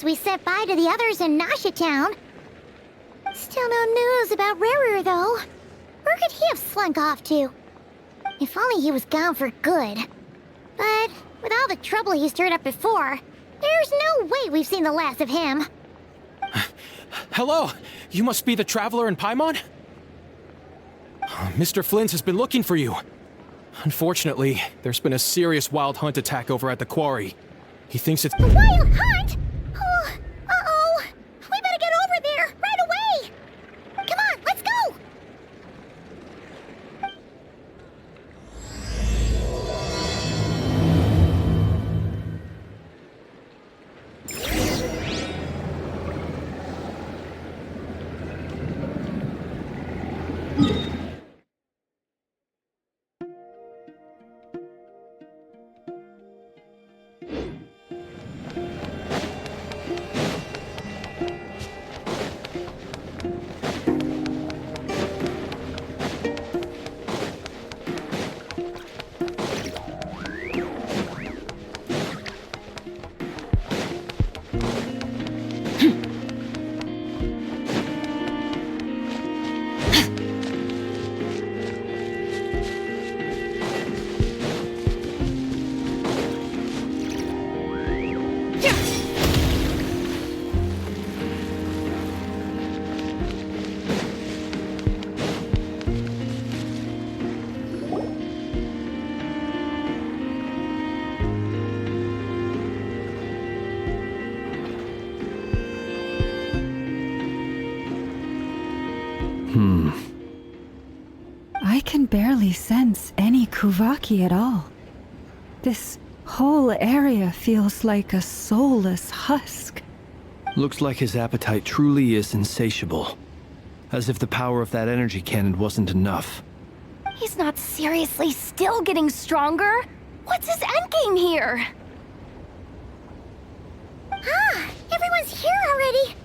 since we said bye to the others in Nasha Town. Still no news about Rarer, though. Where could he have slunk off to? If only he was gone for good. But with all the trouble he stirred up before, there's no way we've seen the last of him. Hello! You must be the traveler in Paimon? Mr. Flint has been looking for you. Unfortunately, there's been a serious wild hunt attack over at the quarry. He thinks it's— A wild hunt? Oh, uh-oh! We better get over there, right away! Come on, let's go! I can barely sense any Kuvaki at all. This whole area feels like a soulless husk. Looks like his appetite truly is insatiable. As if the power of that energy cannon wasn't enough. He's not seriously still getting stronger? What's his endgame here? Ah, everyone's here already!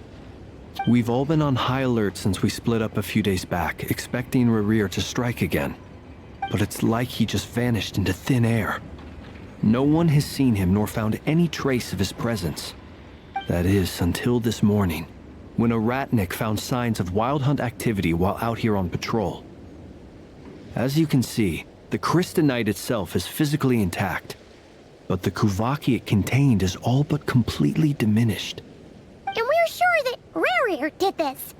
We've all been on high alert since we split up a few days back, expecting Rarir to strike again. But it's like he just vanished into thin air. No one has seen him nor found any trace of his presence. That is, until this morning, when a ratnik found signs of wild hunt activity while out here on patrol. As you can see, the crystalline itself is physically intact, but the Kuvaki it contained is all but completely diminished. And we're sure that Rarir did this.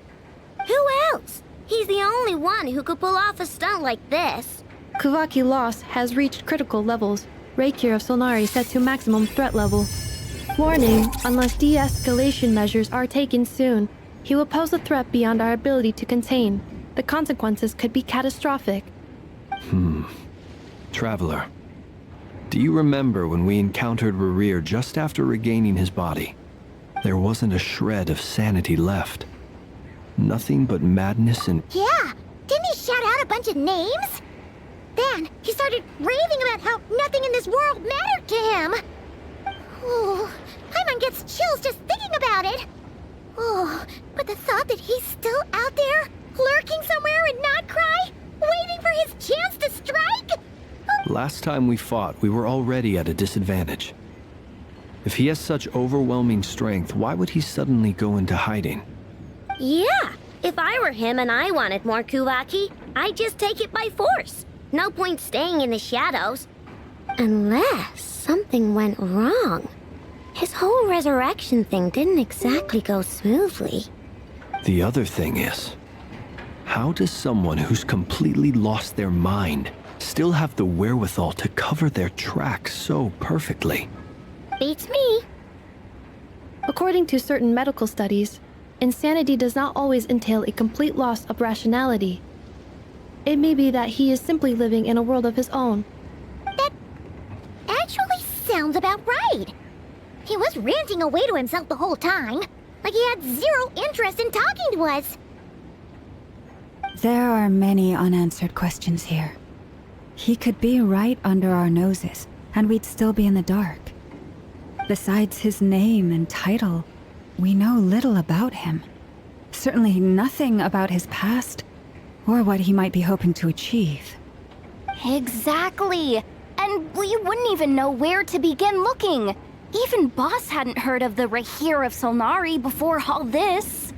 Who else? He's the only one who could pull off a stunt like this. Kuvaki loss has reached critical levels. Reikir of Solnari set to maximum threat level. Warning, unless de-escalation measures are taken soon, he will pose a threat beyond our ability to contain. The consequences could be catastrophic. Traveler, do you remember when we encountered Rarir just after regaining his body? There wasn't a shred of sanity left. Nothing but madness and— Yeah, didn't he shout out a bunch of names? Then he started raving about how nothing in this world mattered to him. Oh, Paimon gets chills just thinking about it. Oh, but the thought that he's still out there, lurking somewhere in Not Cry, waiting for his chance to strike? Last time we fought, we were already at a disadvantage. If he has such overwhelming strength, why would he suddenly go into hiding? Yeah, if I were him and I wanted more Kuvaki, I'd just take it by force. No point staying in the shadows. Unless something went wrong. His whole resurrection thing didn't exactly go smoothly. The other thing is, how does someone who's completely lost their mind still have the wherewithal to cover their tracks so perfectly? Beats me. According to certain medical studies, insanity does not always entail a complete loss of rationality. It may be that he is simply living in a world of his own. That actually sounds about right. He was ranting away to himself the whole time, like he had zero interest in talking to us. There are many unanswered questions here. He could be right under our noses, and we'd still be in the dark. Besides his name and title, we know little about him. Certainly nothing about his past, or what he might be hoping to achieve. Exactly. And we wouldn't even know where to begin looking. Even Boss hadn't heard of the Rahir of Solnari before all this.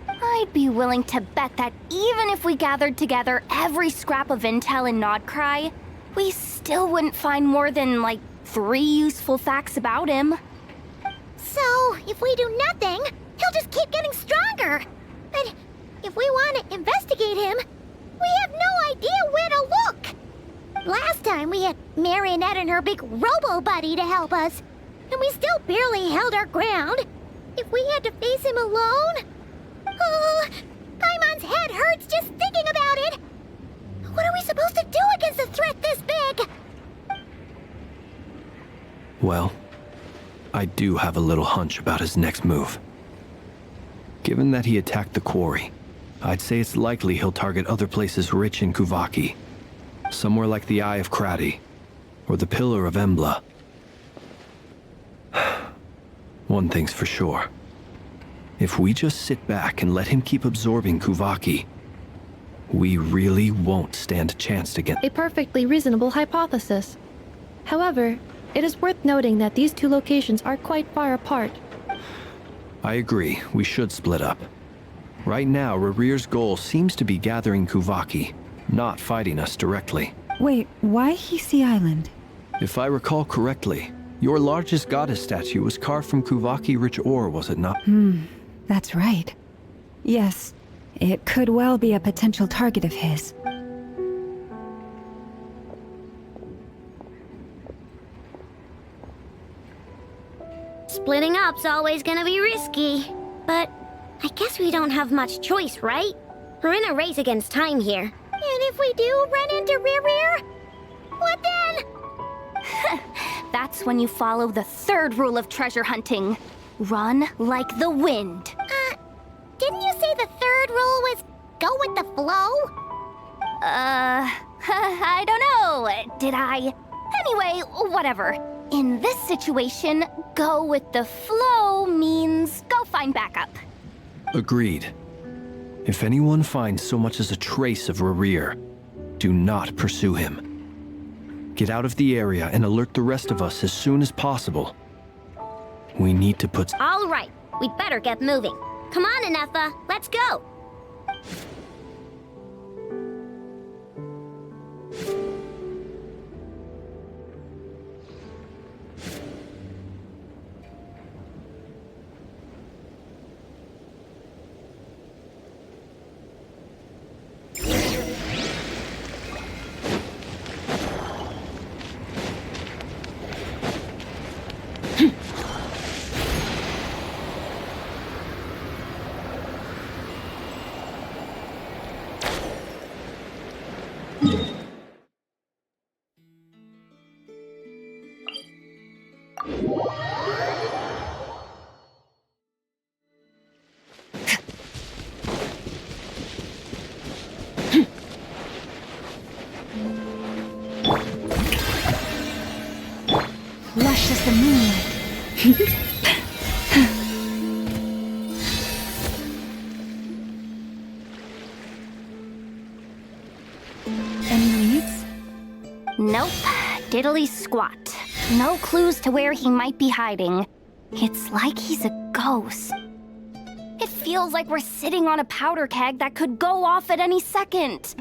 I'd be willing to bet that even if we gathered together every scrap of intel in Nodcry, we still wouldn't find more than, like, 3 useful facts about him. So, if we do nothing, he'll just keep getting stronger. But if we want to investigate him, we have no idea where to look. Last time we had Marionette and her big robo-buddy to help us, and we still barely held our ground. If we had to face him alone... Oh, Paimon's head hurts just thinking about it. What are we supposed to do against a threat this big? Well, I do have a little hunch about his next move. Given that he attacked the quarry, I'd say it's likely he'll target other places rich in Kuvaki. Somewhere like the Eye of Krati, or the Pillar of Embla. One thing's for sure. If we just sit back and let him keep absorbing Kuvaki, we really won't stand a chance to get... A perfectly reasonable hypothesis. However, it is worth noting that these 2 locations are quite far apart. I agree, we should split up. Right now, Rarir's goal seems to be gathering Kuvaki, not fighting us directly. Wait, why Hisi Island? If I recall correctly, your largest goddess statue was carved from Kuvaki-rich ore, was it not? That's right. Yes, it could well be a potential target of his. Splitting up's always gonna be risky. But I guess we don't have much choice, right? We're in a race against time here. And if we do run into Rear, what then? That's when you follow the 3rd rule of treasure hunting. Run like the wind. Didn't you say the 3rd rule was go with the flow? I don't know. Did I? Anyway, whatever. In this situation, go with the flow means go find backup. Agreed. If anyone finds so much as a trace of Rarir, do not pursue him. Get out of the area and alert the rest of us as soon as possible. We need to put... All right, we'd better get moving. Come on, Inefa, let's go. Lush as the moonlight. Any leads? Nope. Diddly squat. No clues to where he might be hiding. It's like he's a ghost. It feels like we're sitting on a powder keg that could go off at any second.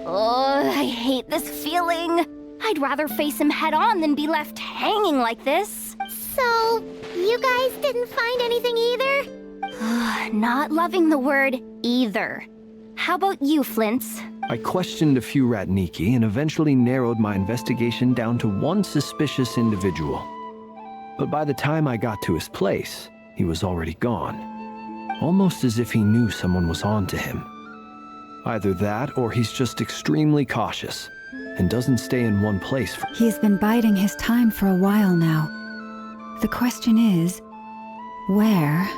Oh, I hate this feeling. I'd rather face him head on than be left hanging like this. So, you guys didn't find anything either? Not loving the word either. How about you, Flints? I questioned a few Ratniki and eventually narrowed my investigation down to one suspicious individual. But by the time I got to his place, he was already gone. Almost as if he knew someone was on to him. Either that or he's just extremely cautious and doesn't stay in one place for... He's been biding his time for a while now. The question is, where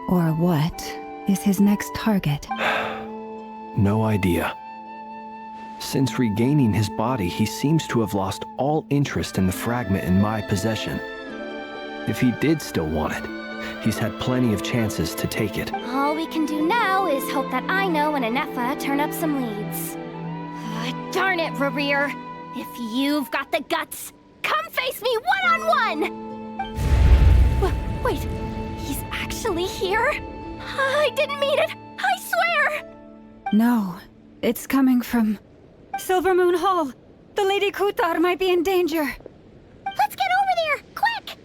or what is his next target? No idea. Since regaining his body, he seems to have lost all interest in the fragment in my possession. If he did still want it, he's had plenty of chances to take it. All we can do now is hope that Aino and Inefa turn up some leads. Darn it, Rarir. If you've got the guts, come face me one-on-one! Wait, he's actually here? I didn't mean it! I swear! No, it's coming from Silver Moon Hall. The Lady Kutar might be in danger. Let's get over there, quick!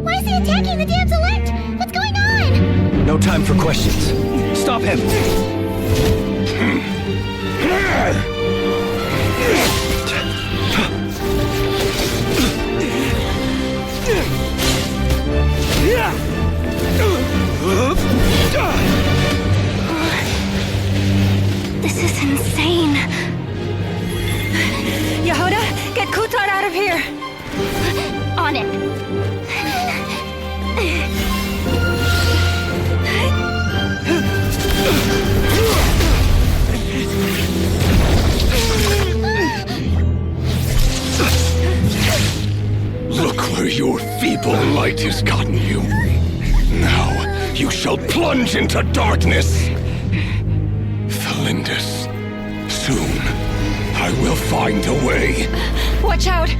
Why is he attacking the damselette? What's going on? No time for questions. Stop him! This is insane. Yehuda, get Kutar out of here! On it. Look where your feeble light has gotten you. Now you shall plunge into darkness. Felindus, soon I will find a way. Watch out!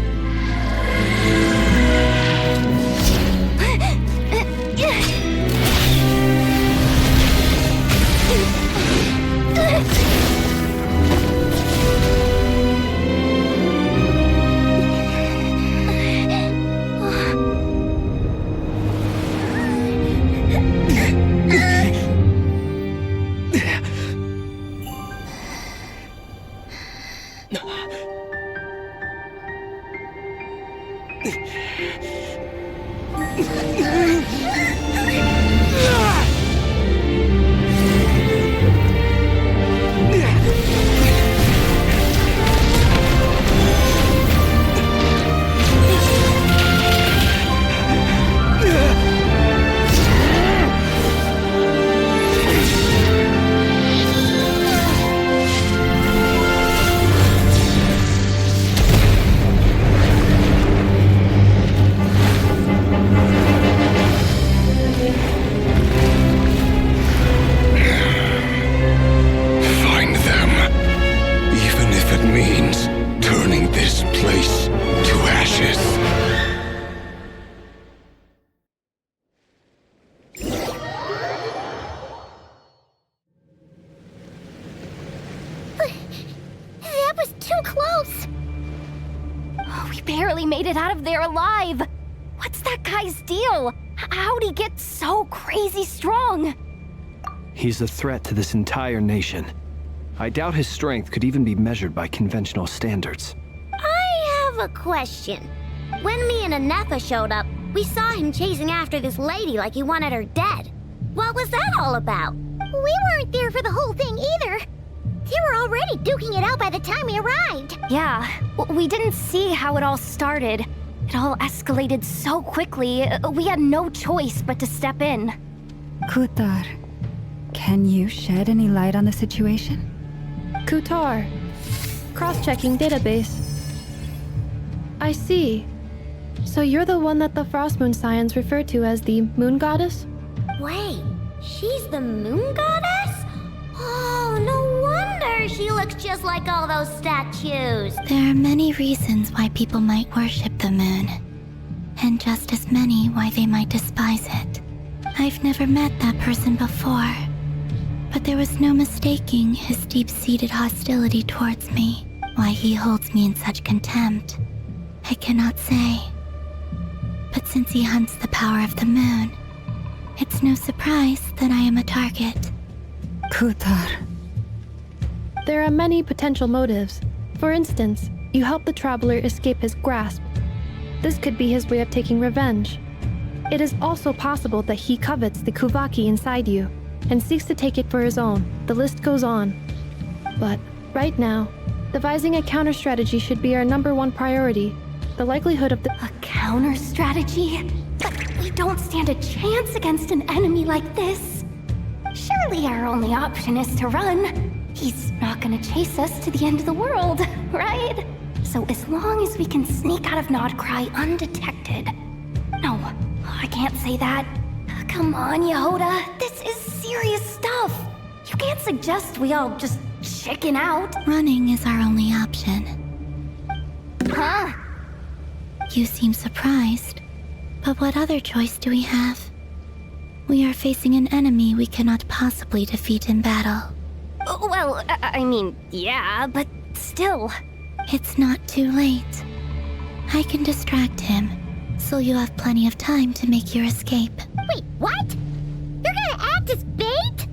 That was too close! We barely made it out of there alive. What's that guy's deal? How'd he get so crazy strong? He's a threat to this entire nation. I doubt his strength could even be measured by conventional standards. I have a question. When me and Anefa showed up, we saw him chasing after this lady like he wanted her dead. What was that all about? We weren't there for the whole thing either. They were already duking it out by the time we arrived. Yeah, we didn't see how it all started. It all escalated so quickly, we had no choice but to step in. Kutar, can you shed any light on the situation? Kutar. Cross-checking database. I see. So you're the one that the Frost Moon Scions refer to as the Moon Goddess? Wait, she's the moon goddess? Oh, no wonder she looks just like all those statues. There are many reasons why people might worship the moon, and just as many why they might despise it. I've never met that person before, but there was no mistaking his deep-seated hostility towards me. Why he holds me in such contempt, I cannot say. But since he hunts the power of the moon, it's no surprise that I am a target. Kutar. There are many potential motives. For instance, you help the traveler escape his grasp. This could be his way of taking revenge. It is also possible that he covets the Kuvaki inside you and seeks to take it for his own. The list goes on. But right now, Devising a counter strategy should be our #1 priority. The likelihood of A counter strategy? But we don't stand a chance against an enemy like this. Surely our only option is to run. He's not gonna chase us to the end of the world, right? So as long as we can sneak out of Nodcry undetected. No, I can't say that. Come on, Yehoda. This is serious stuff. You can't suggest we all just chicken out. Running is our only option. Huh? You seem surprised. But what other choice do we have? We are facing an enemy we cannot possibly defeat in battle. Well, I mean, yeah, but still. It's not too late. I can distract him, so you have plenty of time to make your escape. Wait, what? You're gonna act as bait?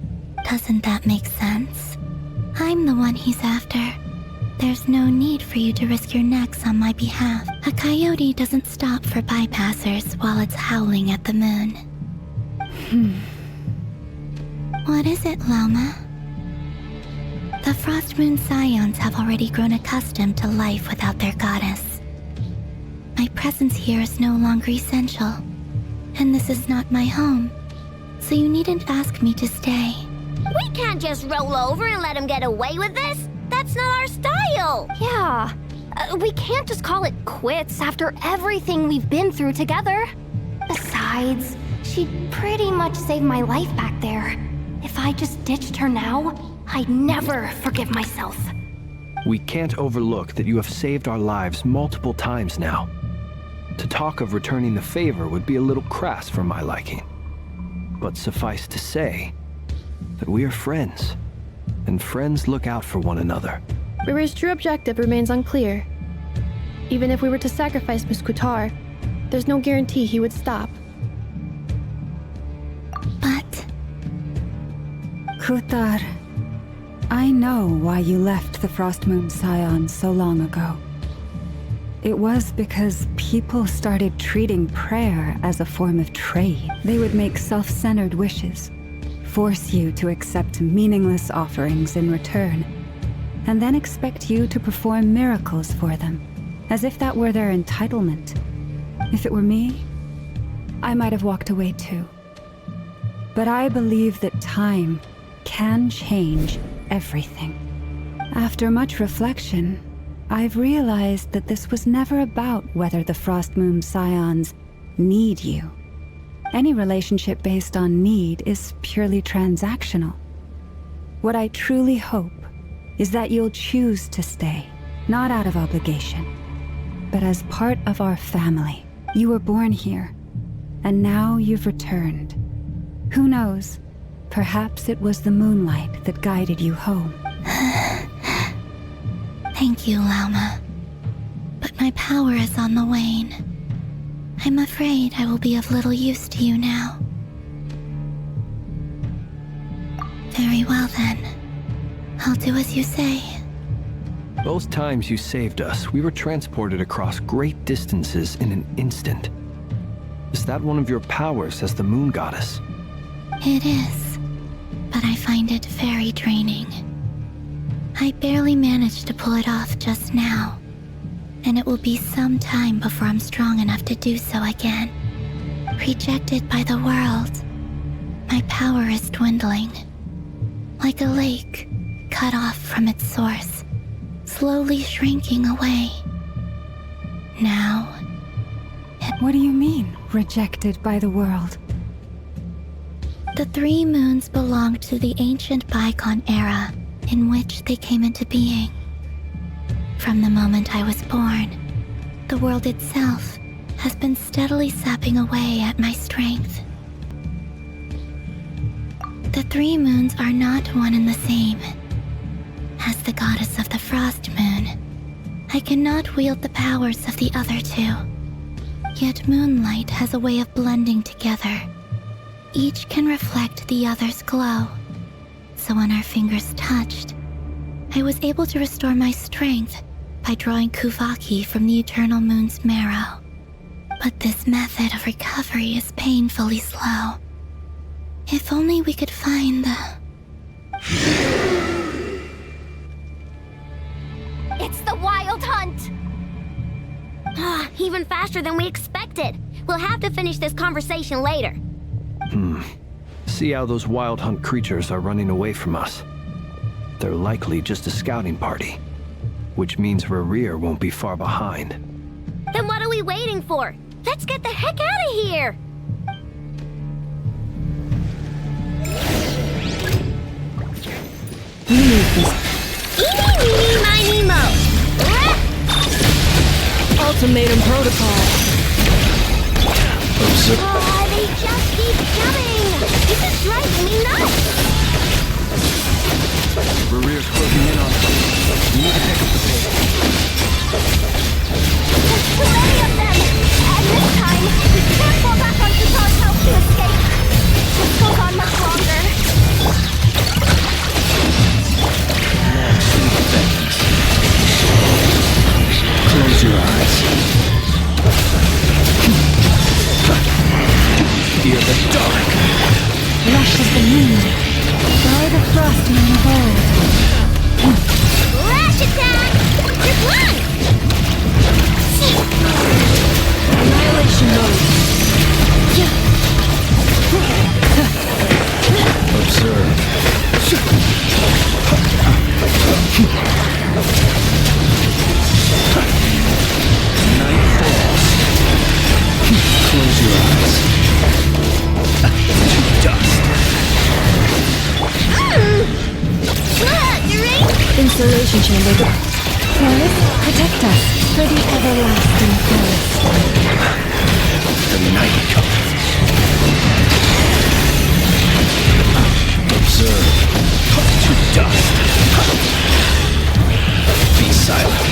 Doesn't that make sense? I'm the one he's after. There's no need for you to risk your necks on my behalf. A coyote doesn't stop for bypassers while it's howling at the moon. What is it, Loma? The Frost Moon Scions have already grown accustomed to life without their goddess. My presence here is no longer essential, and this is not my home, so you needn't ask me to stay. We can't just roll over and let him get away with this. That's not our style. Yeah. We can't just call it quits after everything we've been through together. Besides, she'd pretty much saved my life back there. If I just ditched her now, I'd never forgive myself. We can't overlook that you have saved our lives multiple times now. To talk of returning the favor would be a little crass for my liking. But suffice to say that we are friends, and friends look out for one another. Riri's true objective remains unclear. Even if we were to sacrifice Miss Kutar, there's no guarantee he would stop. But Kutar, I know why you left the Frost Moon Scions so long ago. It was because people started treating prayer as a form of trade. They would make self-centered wishes, force you to accept meaningless offerings in return, and then expect you to perform miracles for them, as if that were their entitlement. If it were me, I might have walked away too. But I believe that time can change everything. After much reflection, I've realized that this was never about whether the Frost Moon Scions need you. Any relationship based on need is purely transactional. What I truly hope is that you'll choose to stay, not out of obligation, but as part of our family. You were born here, and now you've returned. Who knows? Perhaps it was the moonlight that guided you home. thank you, Lauma. But my power is on the wane. I'm afraid I will be of little use to you now. Very well then. I'll do as you say. Both times you saved us, we were transported across great distances in an instant. Is that one of your powers as the moon goddess? It is, but I find it very draining. I barely managed to pull it off just now, and it will be some time before I'm strong enough to do so again. Rejected by the world, my power is dwindling. Like a lake cut off from its source, slowly shrinking away. Now, What do you mean, rejected by the world? the 3 moons belonged to the ancient bygone era in which they came into being. From the moment I was born, the world itself has been steadily sapping away at my strength. The 3 moons are not one and the same. As the goddess of the Frost Moon, I cannot wield the powers of the other 2. Yet Moonlight has a way of blending together. Each can reflect the other's glow. So when our fingers touched, I was able to restore my strength by drawing Kuvaki from the Eternal Moon's marrow. But this method of recovery is painfully slow. If only we could find the... even faster than we expected. We'll have to finish this conversation later. See how those wild hunt creatures are running away from us. They're likely just a scouting party, which means Rerir won't be far behind. Then what are we waiting for? Let's get the heck out of here! Eeny, meeny, miny, mo. Ultimatum protocol. Oh, they just keep coming! This is driving me nuts! Rerir's closing in on us. We need to pick up the pace. There's too many of them! And this time, we can't fall back on Qatar's help to escape. This goes on much longer. Close your eyes. Fear the dark. Rush of the moon. Follow the frost moon of old. Lash attack! Just run! Annihilation mode. Observe. Night falls. Close your eyes. Dust. Installation chamber. Forest, protect us for the everlasting forest. The night comes. Observe. To dust. Be silent.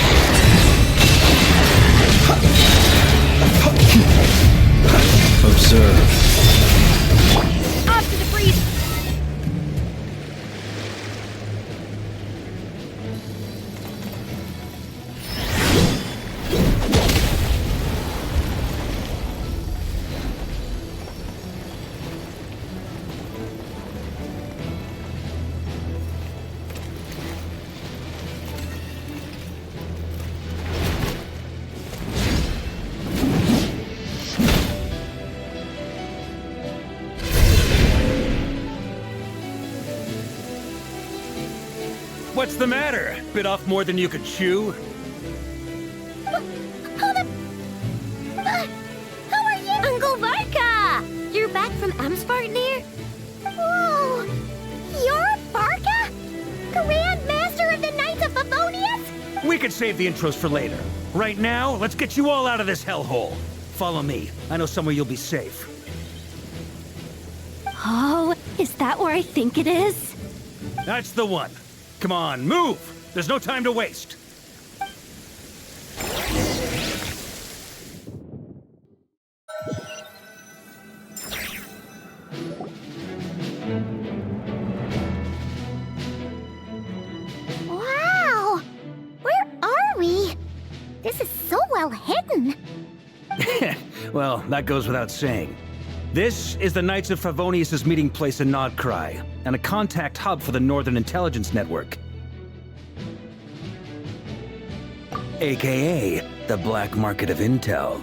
Observe. Off to the freeze! What's the matter? Bit off more than you could chew? How are you? Uncle Varka! You're back from Amsvartnir? Whoa! You're Varka? Grand Master of the Knights of Favonius? We could save the intros for later. Right now, let's get you all out of this hellhole. Follow me. I know somewhere you'll be safe. Oh, is that where I think it is? That's the one. Come on, move! There's no time to waste. Wow! Where are we? This is so well hidden. Well, that goes without saying. This is the Knights of Favonius' meeting place in Nodcry, and a contact hub for the Northern Intelligence Network. AKA, the black market of intel.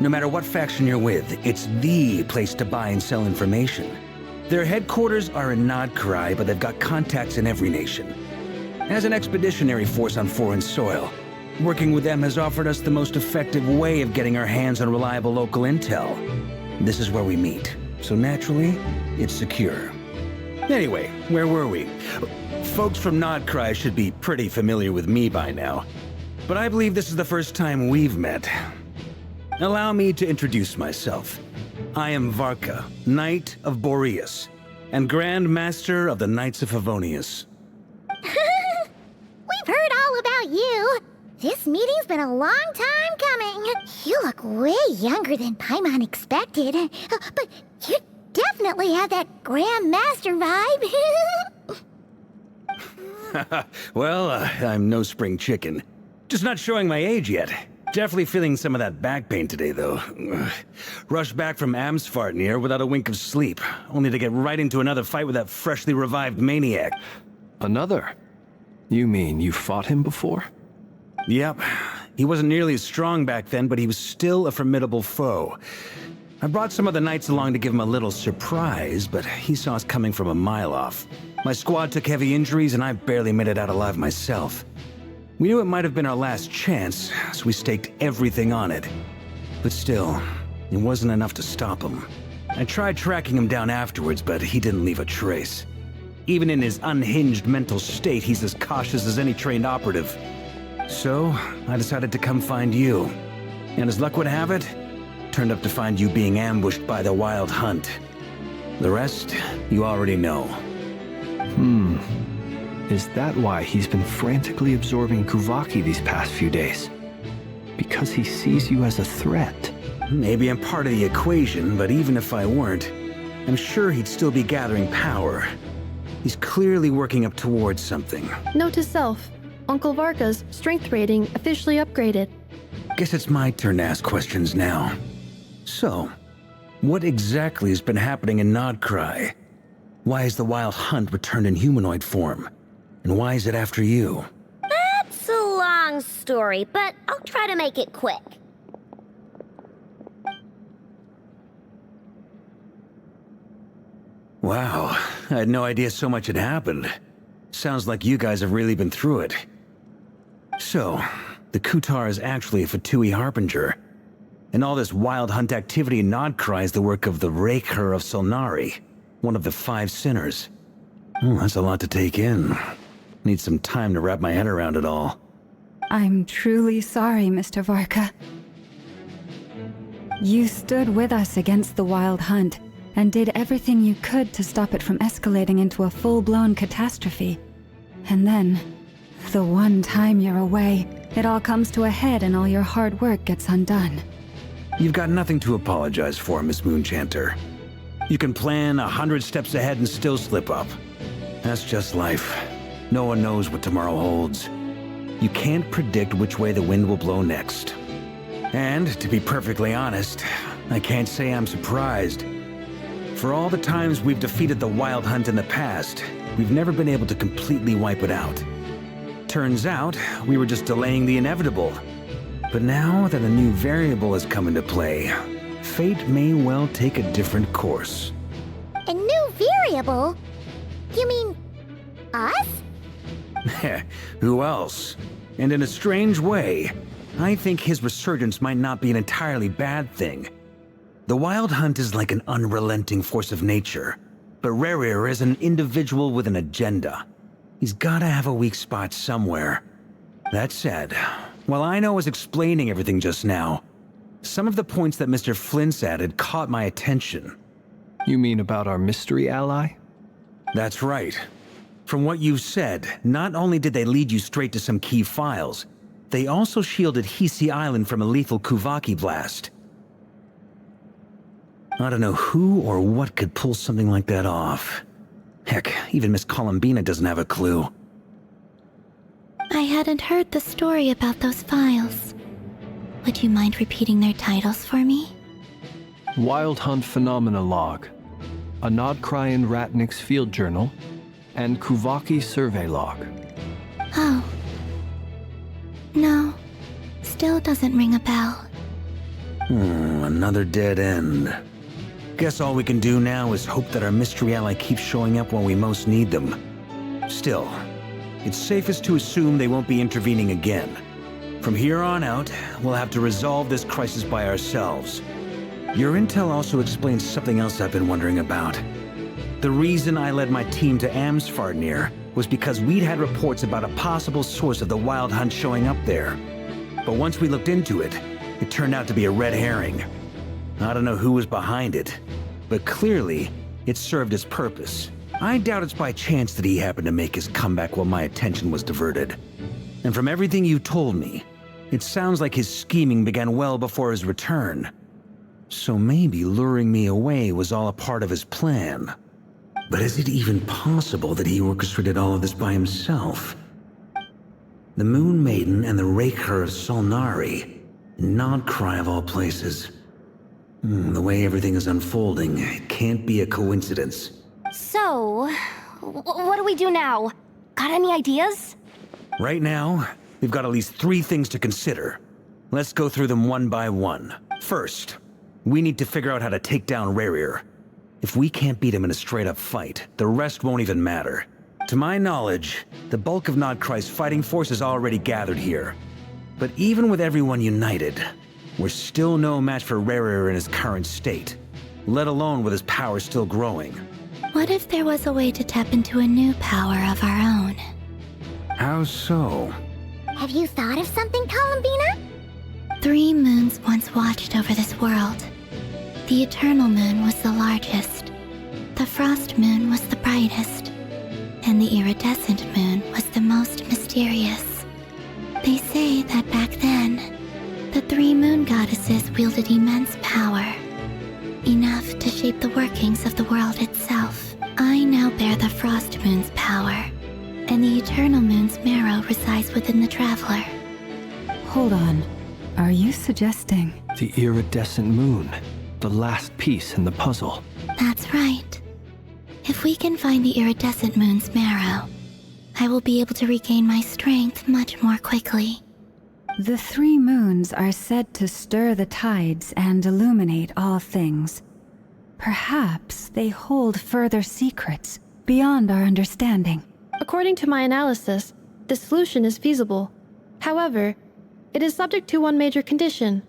No matter what faction you're with, it's the place to buy and sell information. Their headquarters are in Nodcry, but they've got contacts in every nation. As an expeditionary force on foreign soil, working with them has offered us the most effective way of getting our hands on reliable local intel. This is where we meet, so naturally, it's secure. Anyway, where were we? Folks from Nodcry should be pretty familiar with me by now, but I believe this is the first time we've met. Allow me to introduce myself. I am Varka, Knight of Boreas, and Grand Master of the Knights of Favonius. We've heard all about you. This meeting's been a long time coming. You look way younger than Paimon expected. But you definitely have that Grand Master vibe. Well, I'm no spring chicken. Just not showing my age yet. Definitely feeling some of that back pain today, though. Rushed back from Amsvartnir without a wink of sleep, only to get right into another fight with that freshly revived maniac. Another? You mean you fought him before? Yep. He wasn't nearly as strong back then, but he was still a formidable foe. I brought some other knights along to give him a little surprise, but he saw us coming from a mile off. My squad took heavy injuries, and I barely made it out alive myself. We knew it might have been our last chance, so we staked everything on it. But still, it wasn't enough to stop him. I tried tracking him down afterwards, but he didn't leave a trace. Even in his unhinged mental state, he's as cautious as any trained operative. So, I decided to come find you. And as luck would have it, turned up to find you being ambushed by the Wild Hunt. The rest, you already know. Is that why he's been frantically absorbing Kuvaki these past few days? Because he sees you as a threat? Maybe I'm part of the equation, but even if I weren't, I'm sure he'd still be gathering power. He's clearly working up towards something. Note to self, Uncle Varka's strength rating officially upgraded. Guess it's my turn to ask questions now. So, what exactly has been happening in Nodcry? Why has the Wild Hunt returned in humanoid form? And why is it after you? That's a long story, but I'll try to make it quick. Wow, I had no idea so much had happened. Sounds like you guys have really been through it. So, the Kutar is actually a Fatui Harbinger. And all this Wild Hunt activity in Nodcry is the work of the Raker of Solnari, one of the 5 sinners. That's a lot to take in. Need some time to wrap my head around it all. I'm truly sorry, Mr. Varka. You stood with us against the Wild Hunt, and did everything you could to stop it from escalating into a full-blown catastrophe. And then, the one time you're away, it all comes to a head and all your hard work gets undone. You've got nothing to apologize for, Miss Moonchanter. You can plan 100 steps ahead and still slip up. That's just life. No one knows what tomorrow holds. You can't predict which way the wind will blow next. And, to be perfectly honest, I can't say I'm surprised. For all the times we've defeated the Wild Hunt in the past, we've never been able to completely wipe it out. Turns out, we were just delaying the inevitable. But now that a new variable has come into play, fate may well take a different course. A new variable? You mean us? Who else? And in a strange way, I think his resurgence might not be an entirely bad thing. The Wild Hunt is like an unrelenting force of nature, but Rerir is an individual with an agenda. He's gotta have a weak spot somewhere. That said, while I was explaining everything just now, some of the points that Mr. Flint's added caught my attention. You mean about our mystery ally? That's right. From what you've said, not only did they lead you straight to some key files, they also shielded Hisi Island from a lethal Kuvaki blast. I don't know who or what could pull something like that off. Heck, even Miss Columbina doesn't have a clue. I hadn't heard the story about those files. Would you mind repeating their titles for me? Wild Hunt Phenomena Log, a Nodcryan Ratnik's Field Journal, and Kuvaki Survey Log. Oh. No. Still doesn't ring a bell. Another dead end. Guess all we can do now is hope that our mystery ally keeps showing up when we most need them. Still, it's safest to assume they won't be intervening again. From here on out, we'll have to resolve this crisis by ourselves. Your intel also explains something else I've been wondering about. The reason I led my team to Amsfarnir was because we'd had reports about a possible source of the Wild Hunt showing up there. But once we looked into it, it turned out to be a red herring. I don't know who was behind it, but clearly, it served its purpose. I doubt it's by chance that he happened to make his comeback while my attention was diverted. And from everything you told me, it sounds like his scheming began well before his return. So maybe luring me away was all a part of his plan. But is it even possible that he orchestrated all of this by himself? The Moon Maiden and the Raker of Solnari, Nodcry of all places. The way everything is unfolding, it can't be a coincidence. So, what do we do now? Got any ideas? Right now, we've got at least 3 things to consider. Let's go through them one by one. First, we need to figure out how to take down Rerir. If we can't beat him in a straight-up fight, the rest won't even matter. To my knowledge, the bulk of Nodcry's fighting force is already gathered here. But even with everyone united, we're still no match for Rerir in his current state, let alone with his power still growing. What if there was a way to tap into a new power of our own? How so? Have you thought of something, Columbina? 3 moons once watched over this world. The Eternal Moon was the largest. The Frost Moon was the brightest. And the Iridescent Moon was the most mysterious. They say that back then, the 3 moon goddesses wielded immense power. Enough to shape the workings of the world itself. I now bear the Frost Moon's power, and the Eternal Moon's marrow resides within the Traveler. Hold on. Are you suggesting? The Iridescent Moon, the last piece in the puzzle. That's right. If we can find the Iridescent Moon's marrow, I will be able to regain my strength much more quickly. The 3 moons are said to stir the tides and illuminate all things. Perhaps they hold further secrets beyond our understanding. According to my analysis, the solution is feasible. However, it is subject to one major condition.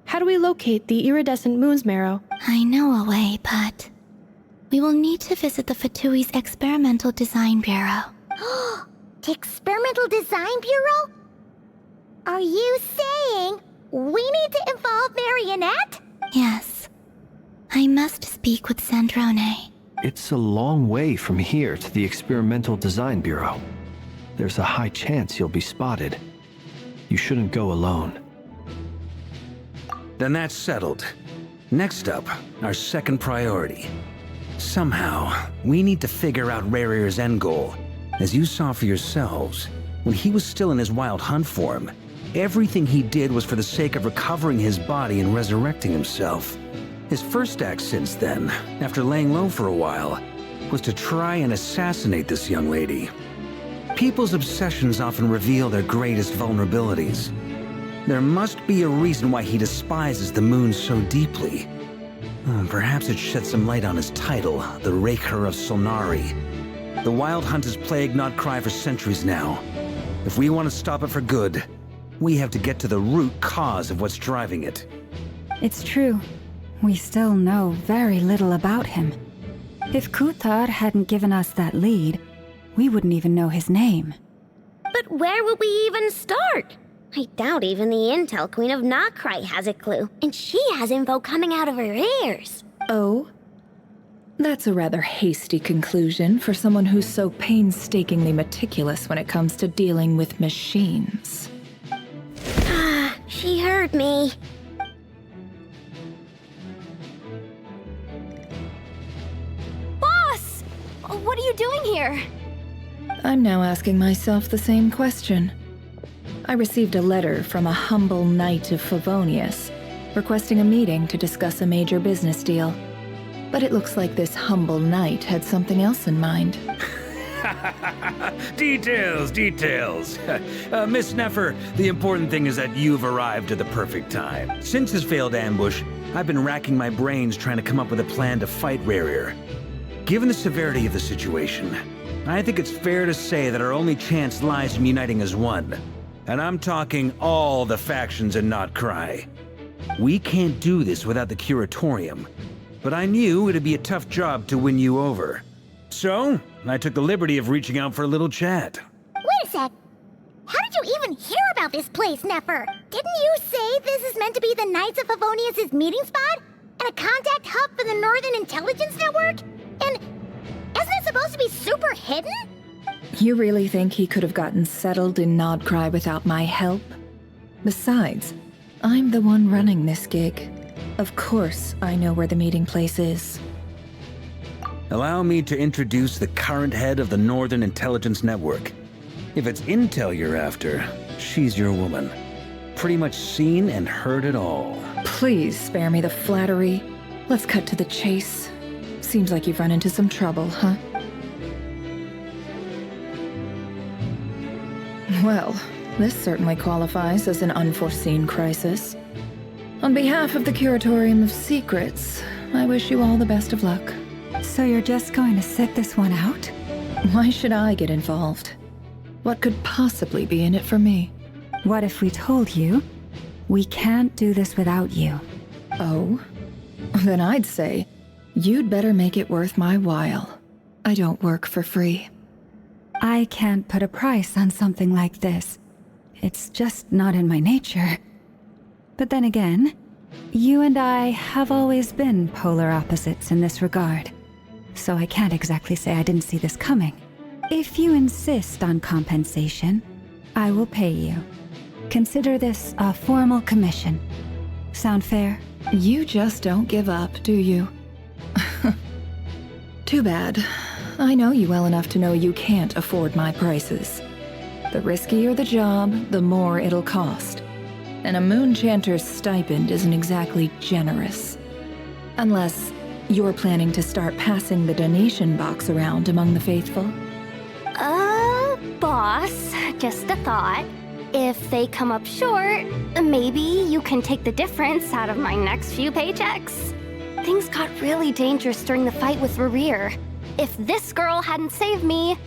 How do we locate the Iridescent Moon's marrow? I know a way, but we will need to visit the Fatui's Experimental Design Bureau. The Experimental Design Bureau? Are you saying we need to involve Marionette? Yes. I must speak with Sandrone. It's a long way from here to the Experimental Design Bureau. There's a high chance you'll be spotted. You shouldn't go alone. Then that's settled. Next up, our second priority. Somehow, we need to figure out Rerir's end goal. As you saw for yourselves, when he was still in his wild hunt form, everything he did was for the sake of recovering his body and resurrecting himself. His first act since then, after laying low for a while, was to try and assassinate this young lady. People's obsessions often reveal their greatest vulnerabilities. There must be a reason why he despises the moon so deeply. Perhaps it sheds some light on his title, the Raker of Solnari. The Wild Hunt has plagued Nodcry for centuries now. If we want to stop it for good, we have to get to the root cause of what's driving it. It's true. We still know very little about him. If Kuthar hadn't given us that lead, we wouldn't even know his name. But where would we even start? I doubt even the Intel Queen of Nodcry has a clue, and she has info coming out of her ears. Oh? That's a rather hasty conclusion for someone who's so painstakingly meticulous when it comes to dealing with machines. She heard me. Boss! What are you doing here? I'm now asking myself the same question. I received a letter from a humble knight of Favonius, requesting a meeting to discuss a major business deal. But it looks like this humble knight had something else in mind. Details. Miss Neffer, the important thing is that you've arrived at the perfect time. Since his failed ambush, I've been racking my brains trying to come up with a plan to fight Rerir. Given the severity of the situation, I think it's fair to say that our only chance lies in uniting as one. And I'm talking all the factions in Nodcry. We can't do this without the Curatorium, but I knew it'd be a tough job to win you over. So, I took the liberty of reaching out for a little chat. Wait a sec. How did you even hear about this place, Neffer? Didn't you say this is meant to be the Knights of Favonius' meeting spot? And a contact hub for the Northern Intelligence Network? And isn't it supposed to be super hidden? You really think he could have gotten settled in Nodcry without my help? Besides, I'm the one running this gig. Of course I know where the meeting place is. Allow me to introduce the current head of the Northern Intelligence Network. If it's intel you're after, she's your woman. Pretty much seen and heard it all. Please spare me the flattery. Let's cut to the chase. Seems like you've run into some trouble, huh? Well, This certainly qualifies as an unforeseen crisis. On behalf of the Curatorium of Secrets, I wish you all the best of luck. So you're just going to sit this one out? Why should I get involved? What could possibly be in it for me? What if we told you we can't do this without you? Oh? Then I'd say, you'd better make it worth my while. I don't work for free. I can't put a price on something like this. It's just not in my nature. But then again, you and I have always been polar opposites in this regard. So I can't exactly say I didn't see this coming. If you insist on compensation, I will pay you. Consider this a formal commission. Sound fair? You just don't give up, do you? Too bad. I know you well enough to know you can't afford my prices. The riskier the job, the more it'll cost. And a Moonchanter's stipend isn't exactly generous. Unless you're planning to start passing the donation box around among the faithful. Boss, just a thought. If they come up short, maybe you can take the difference out of my next few paychecks. Things got really dangerous during the fight with Rerir. If this girl hadn't saved me,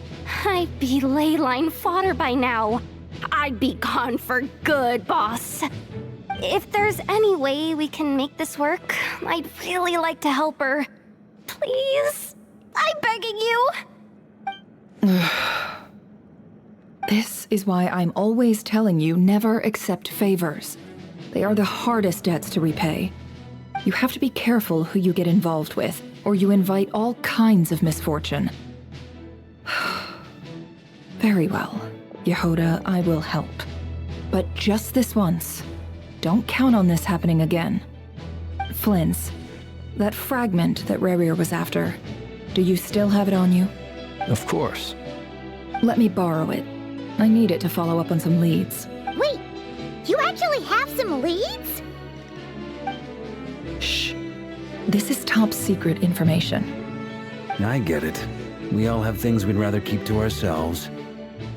I'd be ley line fodder by now. I'd be gone for good, boss. If there's any way we can make this work, I'd really like to help her. Please? I'm begging you. This is why I'm always telling you never accept favors. They are the hardest debts to repay. You have to be careful who you get involved with, or you invite all kinds of misfortune. Very well, Yehoda, I will help. But just this once. Don't count on this happening again. Flynn's, that fragment that Rerir was after, do you still have it on you? Of course. Let me borrow it. I need it to follow up on some leads. Wait, you actually have some leads? Shh. This is top secret information. I get it. We all have things we'd rather keep to ourselves.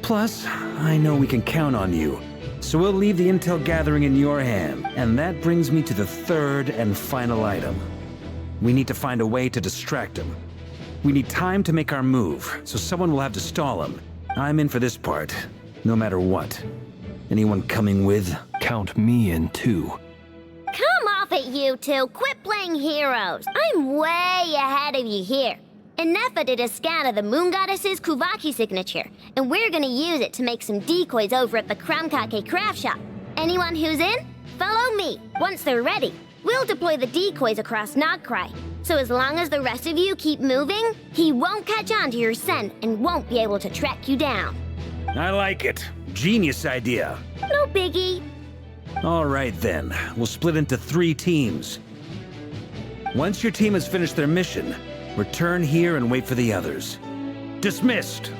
Plus, I know we can count on you. So we'll leave the intel gathering in your hand. And that brings me to the third and final item. We need to find a way to distract him. We need time to make our move, so someone will have to stall him. I'm in for this part, no matter what. Anyone coming with? Count me in too. Come off it, you two. Quit playing heroes. I'm way ahead of you here. Nefa did a scan of the Moon Goddess's Kuvaki signature, and we're gonna use it to make some decoys over at the Kramkake craft shop. Anyone who's in, follow me. Once they're ready, we'll deploy the decoys across Nagcry. So as long as the rest of you keep moving, he won't catch on to your scent and won't be able to track you down. I like it. Genius idea. No biggie. All right then, we'll split into 3 teams. Once your team has finished their mission, return here and wait for the others. Dismissed!